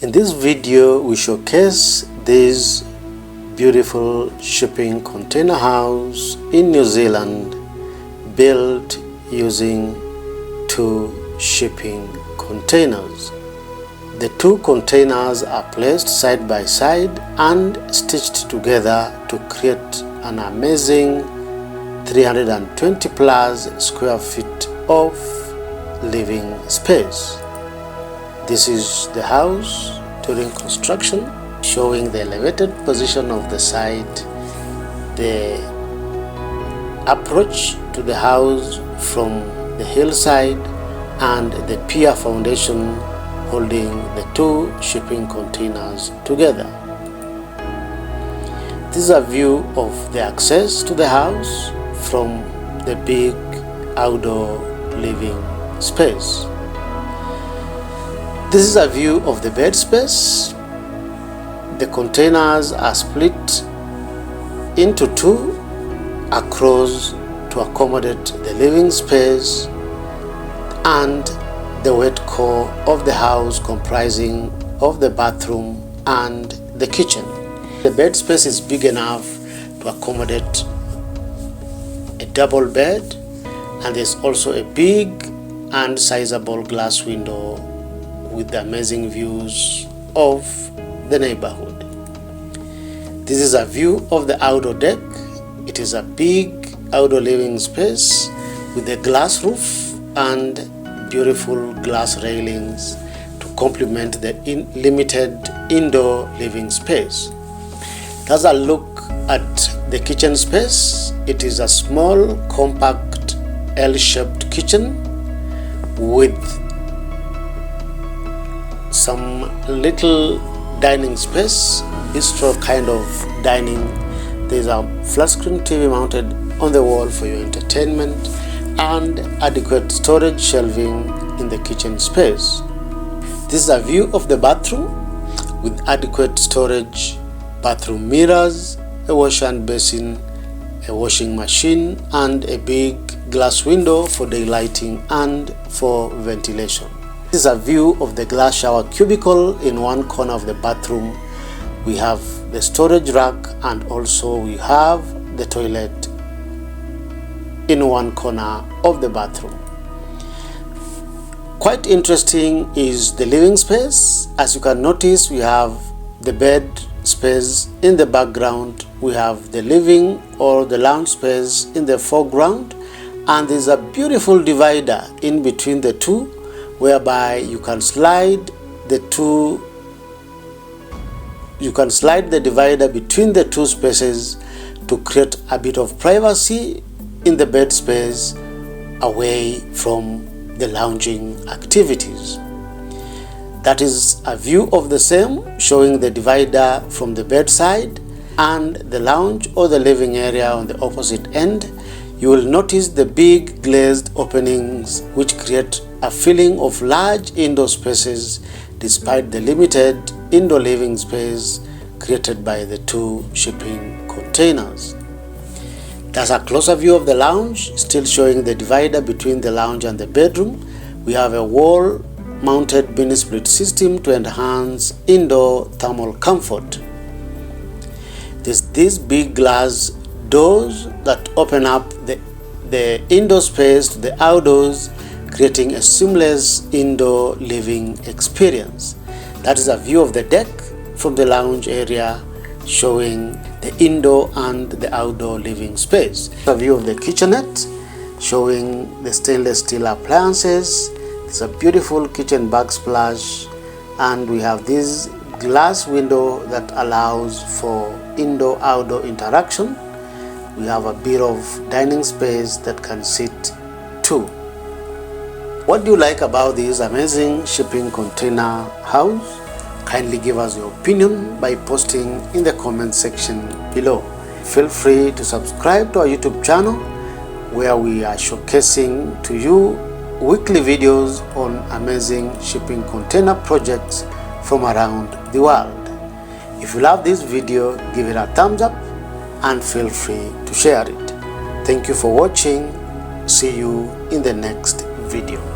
In this video, we showcase this beautiful shipping container house in New Zealand built using 2 shipping containers. The 2 containers are placed side by side and stitched together to create an amazing 320 plus square feet of living space. This is the house during construction, showing the elevated position of the site, the approach to the house from the hillside, and the pier foundation holding the 2 shipping containers together. This is a view of the access to the house from the big outdoor living space. This is a view of the bed space. The containers are split into 2 across to accommodate the living space and the wet core of the house comprising of the bathroom and the kitchen. The bed space is big enough to accommodate a double bed, and there's also a big and sizable glass window with amazing views of the neighborhood. This is a view of the outdoor deck. It is a big outdoor living space with a glass roof and beautiful glass railings to complement the limited indoor living space. That's a look at the kitchen space. It is a small, compact, L-shaped kitchen with some little dining space, bistro kind of dining. There's a flat screen TV mounted on the wall for your entertainment and adequate storage shelving in the kitchen space. This is a view of the bathroom with adequate storage, bathroom mirrors, a wash and basin, a washing machine, and a big glass window for daylighting and for ventilation. This is a view of the glass shower cubicle in one corner of the bathroom. We have the storage rack, and also we have the toilet in one corner of the bathroom. Quite interesting is the living space. As you can notice, we have the bed space in the background, we have the living or the lounge space in the foreground, and there's a beautiful divider in between the 2, whereby you can slide the divider between the 2 spaces to create a bit of privacy in the bed space away from the lounging activities. That is a view of the same, showing the divider from the bedside and the lounge or the living area on the opposite end. You will notice the big glazed openings which create a feeling of large indoor spaces despite the limited indoor living space created by the 2 shipping containers. That's a closer view of the lounge, still showing the divider between the lounge and the bedroom. We have a wall mounted mini split system to enhance indoor thermal comfort. There's these big glass doors that open up the indoor space to the outdoors, creating a seamless indoor living experience. That is a view of the deck from the lounge area, showing the indoor and the outdoor living space. A view of the kitchenette, showing the stainless steel appliances. It's a beautiful kitchen backsplash, and we have this glass window that allows for indoor-outdoor interaction. We have a bit of dining space that can sit 2. What do you like about this amazing shipping container house? Kindly give us your opinion by posting in the comment section below. Feel free to subscribe to our YouTube channel, where we are showcasing to you weekly videos on amazing shipping container projects from around the world. If you love this video, give it a thumbs up and feel free to share it. Thank you for watching. See you in the next video.